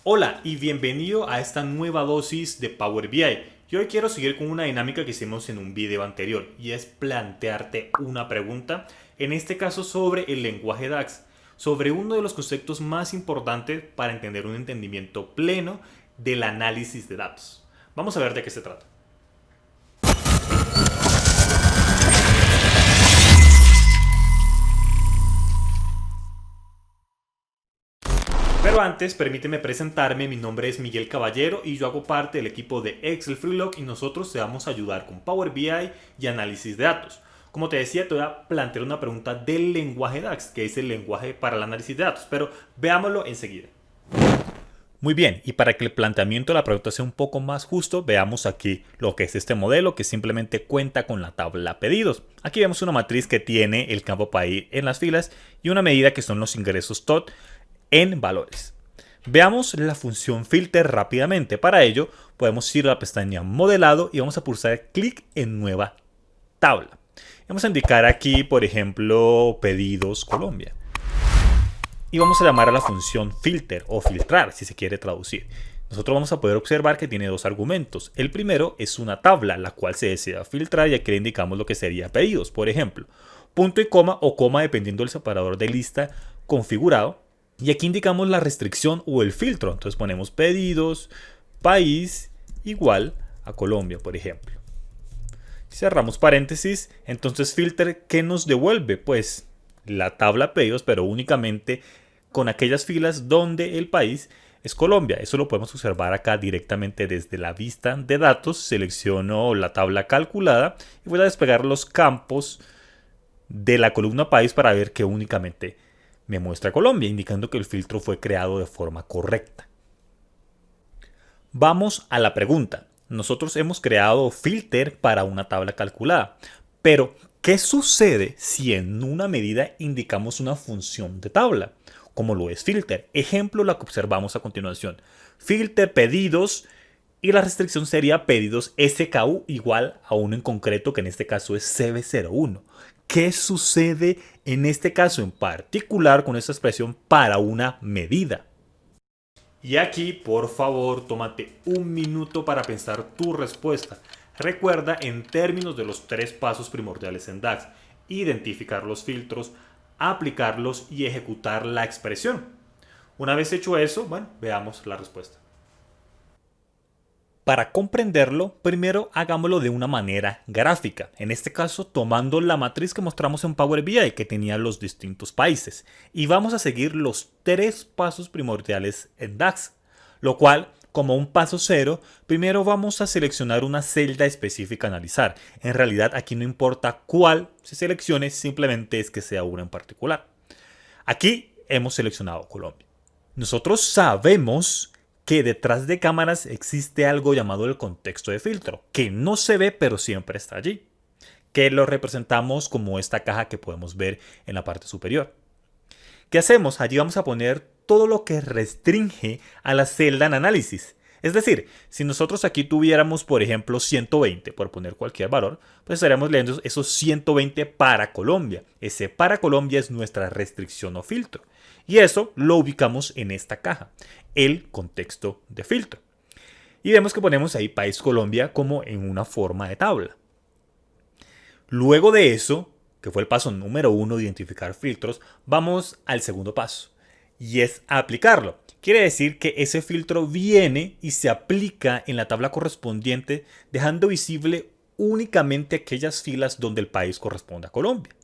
Hola y bienvenido a esta nueva dosis de Power BI. Y hoy quiero seguir con una dinámica que hicimos en un video anterior y es plantearte una pregunta, en este caso sobre el lenguaje DAX, sobre uno de los conceptos más importantes para entender un entendimiento pleno del análisis de datos. Vamos a ver de qué se trata. Pero antes, permíteme presentarme, mi nombre es Miguel Caballero y yo hago parte del equipo de Excel Freelog y nosotros te vamos a ayudar con Power BI y análisis de datos. Como te decía, te voy a plantear una pregunta del lenguaje DAX, que es el lenguaje para el análisis de datos, pero veámoslo enseguida. Muy bien, y para que el planteamiento de la pregunta sea un poco más justo, veamos aquí lo que es este modelo que simplemente cuenta con la tabla pedidos. Aquí vemos una matriz que tiene el campo para ir en las filas y una medida que son los ingresos TOT en valores. Veamos la función filter rápidamente. Para ello podemos ir a la pestaña modelado y vamos a pulsar clic en nueva tabla. Vamos a indicar aquí, por ejemplo, pedidos Colombia. Y vamos a llamar a la función filter o filtrar si se quiere traducir. Nosotros vamos a poder observar que tiene dos argumentos. El primero es una tabla, la cual se desea filtrar y aquí le indicamos lo que sería pedidos. Por ejemplo, punto y coma o coma dependiendo del separador de lista configurado. Y aquí indicamos la restricción o el filtro. Entonces ponemos pedidos, país, igual a Colombia, por ejemplo. Cerramos paréntesis. Entonces filter, ¿qué nos devuelve? Pues la tabla pedidos, pero únicamente con aquellas filas donde el país es Colombia. Eso lo podemos observar acá directamente desde la vista de datos. Selecciono la tabla calculada y voy a despegar los campos de la columna país para ver que únicamente me muestra Colombia, indicando que el filtro fue creado de forma correcta. Vamos a la pregunta. Nosotros hemos creado filter para una tabla calculada, pero ¿qué sucede si en una medida indicamos una función de tabla, como lo es filter? Ejemplo, la que observamos a continuación. Filter pedidos y la restricción sería pedidos SKU igual a uno en concreto, que en este caso es CB01. ¿Qué sucede en este caso en particular con esta expresión para una medida? Y aquí, por favor, tómate un minuto para pensar tu respuesta. Recuerda en términos de los tres pasos primordiales en DAX: identificar los filtros, aplicarlos y ejecutar la expresión. Una vez hecho eso, bueno, veamos la respuesta. Para comprenderlo, primero hagámoslo de una manera gráfica, en este caso tomando la matriz que mostramos en Power BI que tenía los distintos países, y vamos a seguir los tres pasos primordiales en DAX, lo cual, como un paso cero, primero vamos a seleccionar una celda específica a analizar. En realidad aquí no importa cuál se seleccione, simplemente es que sea una en particular. Aquí hemos seleccionado Colombia. Nosotros sabemos que detrás de cámaras existe algo llamado el contexto de filtro, que no se ve pero siempre está allí, que lo representamos como esta caja que podemos ver en la parte superior. ¿Qué hacemos? Allí vamos a poner todo lo que restringe a la celda en análisis. Es decir, si nosotros aquí tuviéramos, por ejemplo, 120, por poner cualquier valor, pues estaríamos leyendo esos 120 para Colombia. Ese para Colombia es nuestra restricción o filtro. Y eso lo ubicamos en esta caja, el contexto de filtro. Y vemos que ponemos ahí país Colombia como en una forma de tabla. Luego de eso, que fue el paso número 1 de identificar filtros, vamos al segundo paso, y es aplicarlo. Quiere decir que ese filtro viene y se aplica en la tabla correspondiente, dejando visible únicamente aquellas filas donde el país corresponde a Colombia.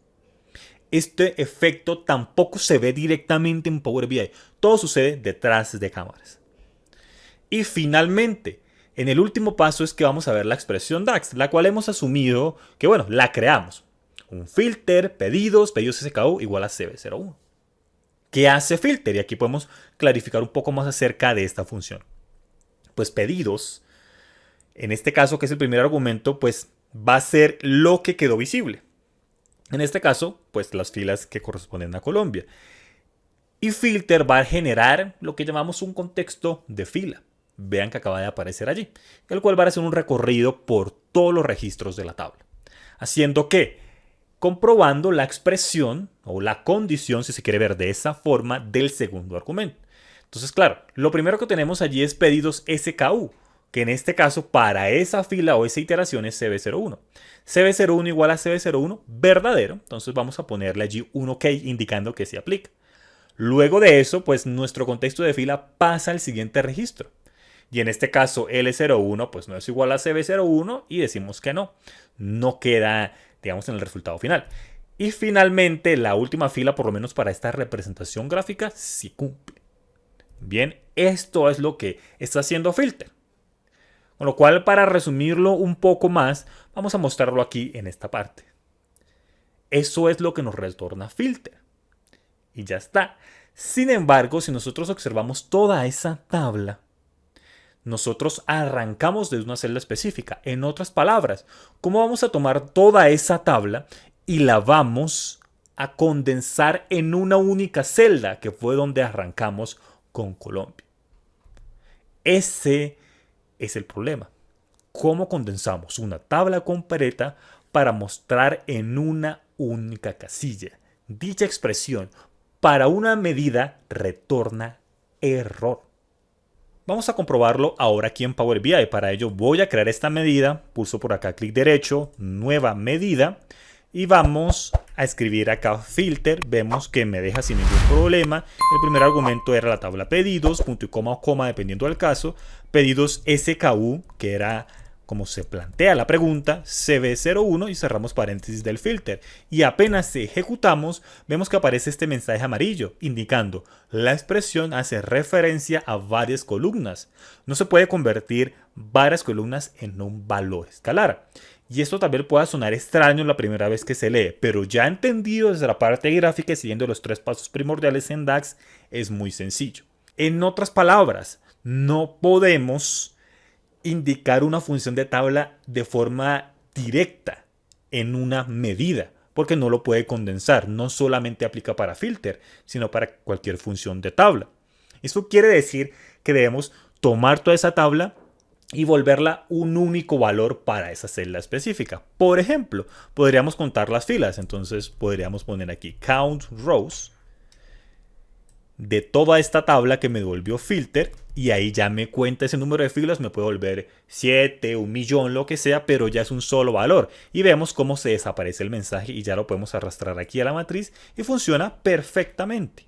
Este efecto tampoco se ve directamente en Power BI, todo sucede detrás de cámaras. Y finalmente, en el último paso es que vamos a ver la expresión DAX, la cual hemos asumido que, bueno, la creamos. Un filter, pedidos SKU igual a CB01. ¿Qué hace filter? Y aquí podemos clarificar un poco más acerca de esta función. Pues pedidos, en este caso que es el primer argumento, pues va a ser lo que quedó visible. En este caso, pues las filas que corresponden a Colombia. Y filter va a generar lo que llamamos un contexto de fila. Vean que acaba de aparecer allí, el cual va a hacer un recorrido por todos los registros de la tabla. Haciendo que, comprobando la expresión o la condición, si se quiere ver de esa forma, del segundo argumento. Entonces, claro, lo primero que tenemos allí es pedidos SKU, que en este caso para esa fila o esa iteración es CB01. CB01 igual a CB01 verdadero, entonces vamos a ponerle allí un OK indicando que se aplica. Luego de eso, pues nuestro contexto de fila pasa al siguiente registro. Y en este caso L01 pues no es igual a CB01 y decimos que no. No queda, digamos, en el resultado final. Y finalmente la última fila, por lo menos para esta representación gráfica, sí cumple. Bien, esto es lo que está haciendo Filter. Con lo cual, para resumirlo un poco más, vamos a mostrarlo aquí en esta parte. Eso es lo que nos retorna Filter. Y ya está. Sin embargo, si nosotros observamos toda esa tabla, nosotros arrancamos desde una celda específica. En otras palabras, ¿cómo vamos a tomar toda esa tabla y la vamos a condensar en una única celda, que fue donde arrancamos con Colombia? Ese es el problema. ¿Cómo condensamos una tabla completa para mostrar en una única casilla? Dicha expresión para una medida retorna error. Vamos a comprobarlo ahora aquí en Power BI. Para ello voy a crear esta medida, pulso por acá clic derecho, nueva medida y vamos a escribir acá filter. Vemos que me deja sin ningún problema. El primer argumento era la tabla pedidos, punto y coma o coma dependiendo del caso, pedidos SKU, que era como se plantea la pregunta, CB01 y cerramos paréntesis del filter. Y apenas ejecutamos, vemos que aparece este mensaje amarillo indicando la expresión hace referencia a varias columnas. No se puede convertir varias columnas en un valor escalar. Y esto también puede sonar extraño la primera vez que se lee, pero ya entendido desde la parte gráfica y siguiendo los 3 pasos primordiales en DAX, es muy sencillo. En otras palabras, no podemos indicar una función de tabla de forma directa en una medida, porque no lo puede condensar. No solamente aplica para filter, sino para cualquier función de tabla. Eso quiere decir que debemos tomar toda esa tabla y volverla un único valor para esa celda específica. Por ejemplo, podríamos contar las filas. Entonces podríamos poner aquí count rows de toda esta tabla que me devolvió filter, y ahí ya me cuenta ese número de filas. Me puede volver 7, 1.000.000, lo que sea, pero ya es un solo valor. Y vemos cómo se desaparece el mensaje y ya lo podemos arrastrar aquí a la matriz y funciona perfectamente.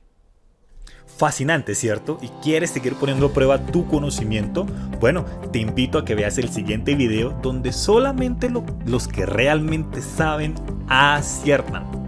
Fascinante, ¿cierto? ¿Y quieres seguir poniendo a prueba tu conocimiento? Bueno, te invito a que veas el siguiente video donde solamente los que realmente saben aciertan.